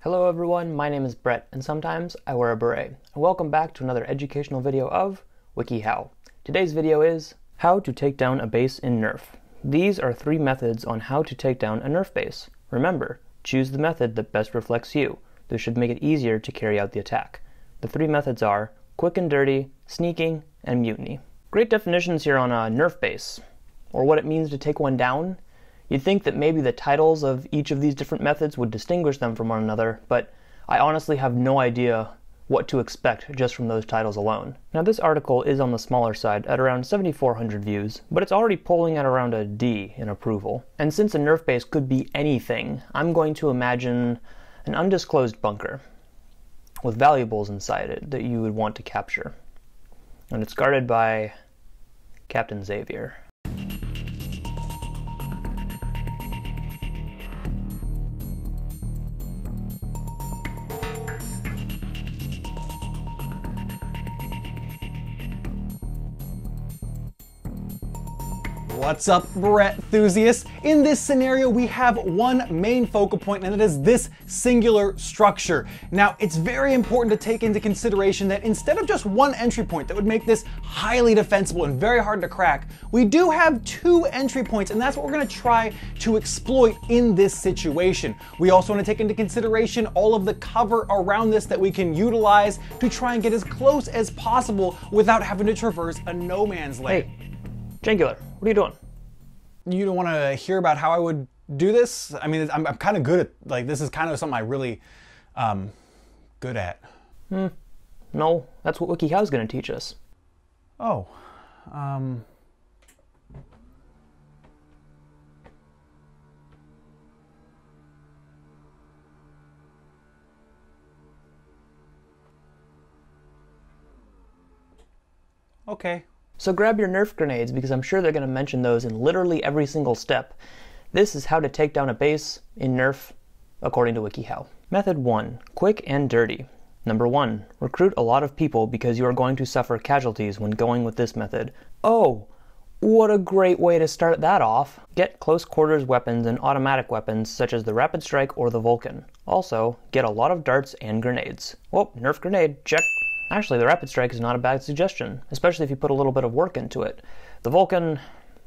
Hello everyone, my name is Brett, and sometimes I wear a beret. And welcome back to another educational video of wikiHow. Today's video is how to take down a base in Nerf. These are 3 methods on how to take down a Nerf base. Remember, choose the method that best reflects you. This should make it easier to carry out the attack. The 3 methods are quick and dirty, sneaking, and mutiny. Great definitions here on a Nerf base, or what it means to take one down. You'd think that maybe the titles of each of these different methods would distinguish them from one another, but I honestly have no idea what to expect just from those titles alone. Now this article is on the smaller side at around 7,400 views, but it's already polling at around a D in approval. And since a Nerf base could be anything, I'm going to imagine an undisclosed bunker with valuables inside it that you would want to capture. And it's guarded by Captain Xavier. What's up, Beret enthusiasts? In this scenario, we have one main focal point, and it is this singular structure. Now, it's very important to take into consideration that instead of just one entry point that would make this highly defensible and very hard to crack, we do have 2 entry points, and that's what we're going to try to exploit in this situation. We also want to take into consideration all of the cover around this that we can utilize to try and get as close as possible without having to traverse a no man's land. Hey, Jangular, what are you doing? You don't want to hear about how I would do this? I mean, I'm kind of good at, like, this is kind of something I really good at. No, that's what wikiHow is going to teach us. Oh, okay. So grab your Nerf grenades because I'm sure they're going to mention those in literally every single step. This is how to take down a base in Nerf according to wikiHow. Method 1. Quick and dirty. Number 1. Recruit a lot of people because you are going to suffer casualties when going with this method. Oh, what a great way to start that off. Get close quarters weapons and automatic weapons such as the Rapid Strike or the Vulcan. Also, get a lot of darts and grenades. Oh, Nerf grenade, check. Actually, the Rapid Strike is not a bad suggestion, especially if you put a little bit of work into it. The Vulcan,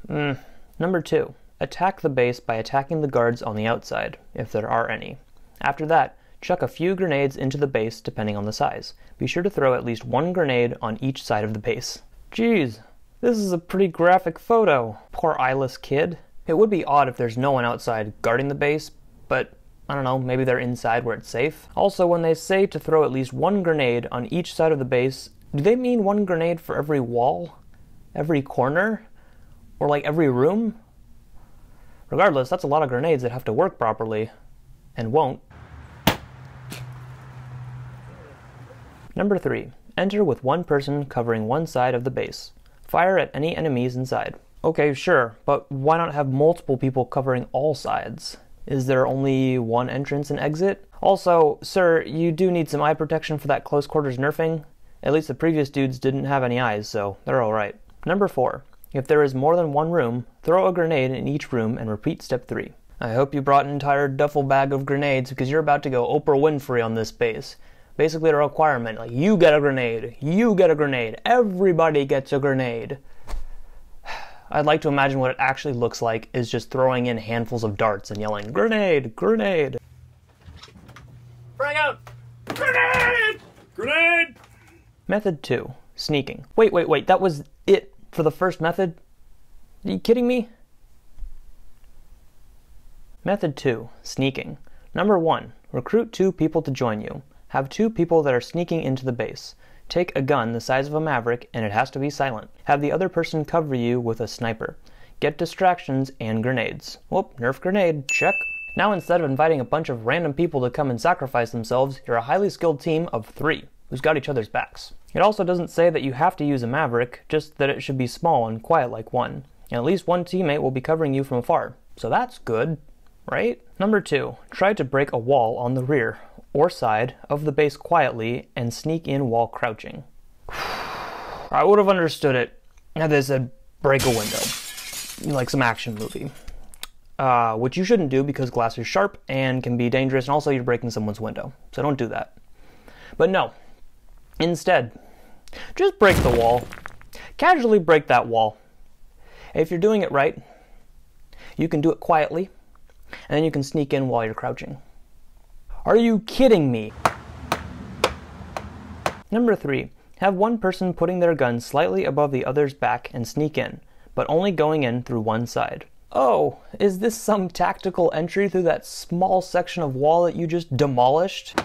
Number 2. Attack the base by attacking the guards on the outside, if there are any. After that, chuck a few grenades into the base depending on the size. Be sure to throw at least 1 grenade on each side of the base. Geez, this is a pretty graphic photo. Poor eyeless kid. It would be odd if there's no one outside guarding the base, but I don't know, maybe they're inside where it's safe. Also, when they say to throw at least 1 grenade on each side of the base, do they mean 1 grenade for every wall? Every corner? Or like every room? Regardless, that's a lot of grenades that have to work properly, and won't. Number 3. Enter with 1 person covering 1 side of the base. Fire at any enemies inside. Okay, sure, but why not have multiple people covering all sides? Is there only 1 entrance and exit? Also, sir, you do need some eye protection for that close quarters nerfing. At least the previous dudes didn't have any eyes, so they're alright. Number 4. If there is more than 1 room, throw a grenade in each room and repeat step 3. I hope you brought an entire duffel bag of grenades because you're about to go Oprah Winfrey on this base. Basically a requirement, like you get a grenade, you get a grenade, everybody gets a grenade. I'd like to imagine what it actually looks like is just throwing in handfuls of darts and yelling, "Grenade! Grenade!" Frag out! Grenade! Grenade! Method 2. Sneaking. Wait, that was it for the first method? Are you kidding me? Method 2. Sneaking. Number 1. Recruit 2 people to join you. Have 2 people that are sneaking into the base. Take a gun the size of a Maverick, and it has to be silent. Have the other person cover you with a sniper. Get distractions and grenades. Whoop, Nerf grenade, check. Now instead of inviting a bunch of random people to come and sacrifice themselves, you're a highly skilled team of 3, who's got each other's backs. It also doesn't say that you have to use a Maverick, just that it should be small and quiet like one. And at least 1 teammate will be covering you from afar. So that's good, right? Number 2, try to break a wall on the rear or side of the base quietly and sneak in while crouching. I would have understood it had they said break a window, like some action movie. which you shouldn't do because glass is sharp and can be dangerous, and also you're breaking someone's window. So don't do that. But no, instead, just break the wall. Casually break that wall. If you're doing it right, you can do it quietly, and then you can sneak in while you're crouching. Are you kidding me? Number 3, have one person putting their gun slightly above the other's back and sneak in, but only going in through one side. Oh, is this some tactical entry through that small section of wall that you just demolished?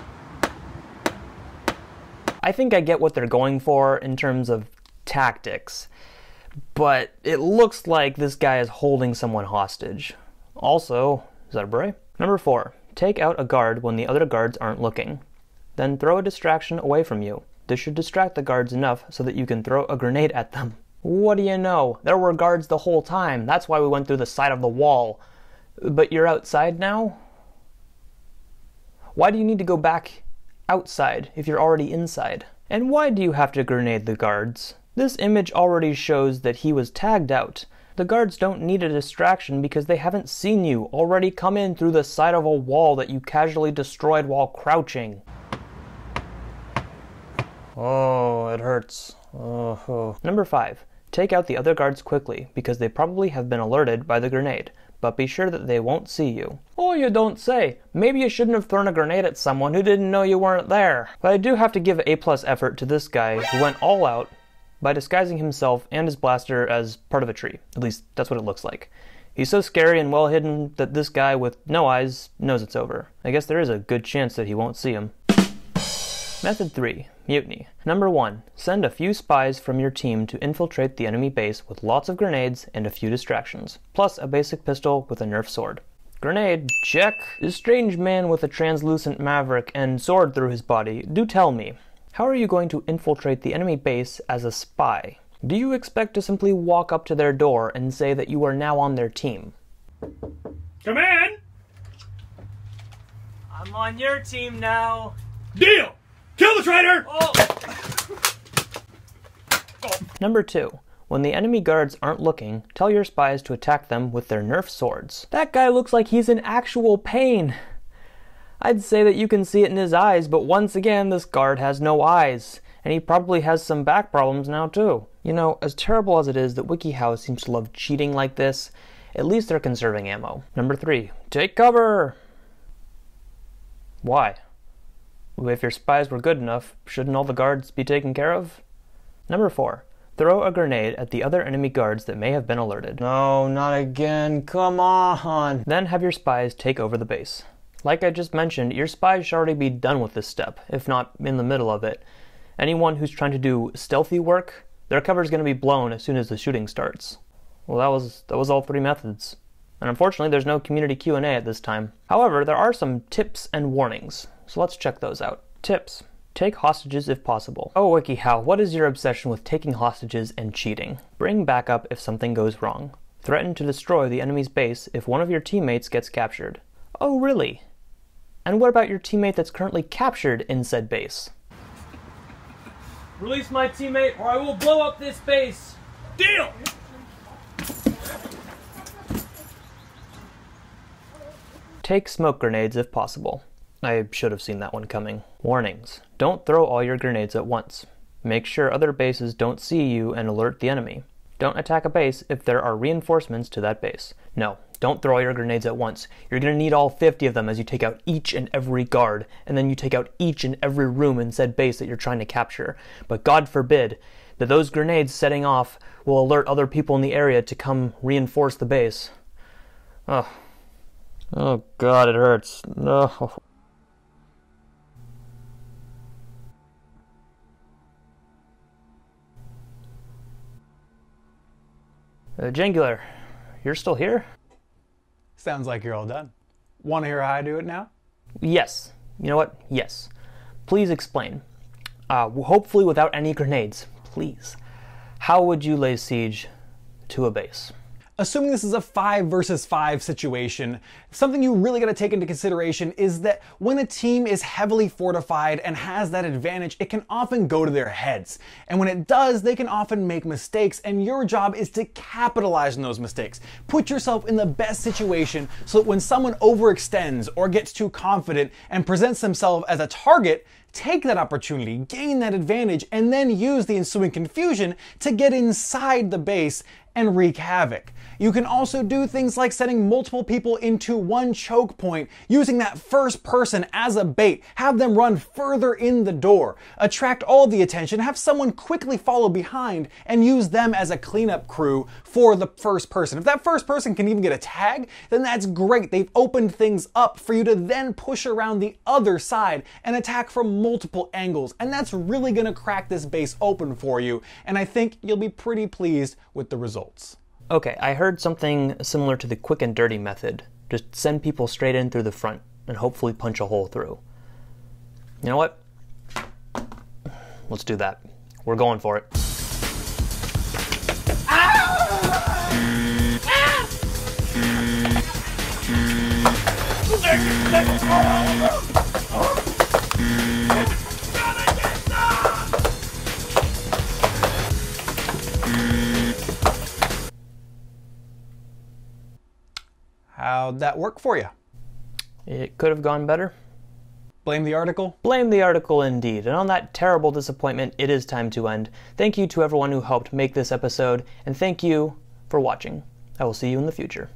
I think I get what they're going for in terms of tactics, but it looks like this guy is holding someone hostage. Also, is that a beret? Number 4, take out a guard when the other guards aren't looking. Then throw a distraction away from you. This should distract the guards enough so that you can throw a grenade at them. What do you know? There were guards the whole time. That's why we went through the side of the wall. But you're outside now? Why do you need to go back outside if you're already inside? And why do you have to grenade the guards? This image already shows that he was tagged out. The guards don't need a distraction because they haven't seen you already come in through the side of a wall that you casually destroyed while crouching. Oh, it hurts. Oh. Number 5, take out the other guards quickly because they probably have been alerted by the grenade, but be sure that they won't see you. Oh, you don't say. Maybe you shouldn't have thrown a grenade at someone who didn't know you weren't there. But I do have to give A+ effort to this guy who went all out by disguising himself and his blaster as part of a tree. At least, that's what it looks like. He's so scary and well hidden that this guy with no eyes knows it's over. I guess there is a good chance that he won't see him. Method 3, mutiny. Number 1, send a few spies from your team to infiltrate the enemy base with lots of grenades and a few distractions, plus a basic pistol with a Nerf sword. Grenade, check. This strange man with a translucent maverick and sword through his body, do tell me, how are you going to infiltrate the enemy base as a spy? Do you expect to simply walk up to their door and say that you are now on their team? Come in! I'm on your team now. Deal! Kill the traitor! Oh. Number 2, when the enemy guards aren't looking, tell your spies to attack them with their Nerf swords. That guy looks like he's in actual pain. I'd say that you can see it in his eyes, but once again, this guard has no eyes, and he probably has some back problems now too. You know, as terrible as it is that wikiHow seems to love cheating like this, at least they're conserving ammo. Number 3, take cover! Why? If your spies were good enough, shouldn't all the guards be taken care of? Number 4, throw a grenade at the other enemy guards that may have been alerted. No, not again, come on! Then have your spies take over the base. Like I just mentioned, your spies should already be done with this step, if not in the middle of it. Anyone who's trying to do stealthy work, their cover is going to be blown as soon as the shooting starts. Well, that was all 3 methods. And unfortunately, there's no community Q&A at this time. However, there are some tips and warnings, so let's check those out. Tips. Take hostages if possible. Oh, wikiHow, what is your obsession with taking hostages and cheating? Bring backup if something goes wrong. Threaten to destroy the enemy's base if one of your teammates gets captured. Oh, really? And what about your teammate that's currently captured in said base? Release my teammate or I will blow up this base! Deal! Take smoke grenades if possible. I should have seen that one coming. Warnings. Don't throw all your grenades at once. Make sure other bases don't see you and alert the enemy. Don't attack a base if there are reinforcements to that base. No, don't throw all your grenades at once. You're going to need all 50 of them as you take out each and every guard, and then you take out each and every room in said base that you're trying to capture. But God forbid that those grenades setting off will alert other people in the area to come reinforce the base. Oh God, it hurts. No. Jangular, you're still here? Sounds like you're all done. Want to hear how I do it now? Yes. You know what? Yes. Please explain. Hopefully without any grenades. Please. How would you lay siege to a base? Assuming this is a 5 versus 5 situation, something you really got to take into consideration is that when a team is heavily fortified and has that advantage, it can often go to their heads. And when it does, they can often make mistakes, and your job is to capitalize on those mistakes. Put yourself in the best situation so that when someone overextends or gets too confident and presents themselves as a target, take that opportunity, gain that advantage, and then use the ensuing confusion to get inside the base and wreak havoc. You can also do things like setting multiple people into one choke point, using that first person as a bait, have them run further in the door, attract all the attention, have someone quickly follow behind, and use them as a cleanup crew for the first person. If that first person can even get a tag, then that's great. They've opened things up for you to then push around the other side and attack from multiple angles, and that's really gonna crack this base open for you, and I think you'll be pretty pleased with the results. Okay, I heard something similar to the quick and dirty method. Just send people straight in through the front and hopefully punch a hole through. You know what? Let's do that. We're going for it. How'd that work for you? It could have gone better. Blame the article? Blame the article indeed. And on that terrible disappointment, it is time to end. Thank you to everyone who helped make this episode, and thank you for watching. I will see you in the future.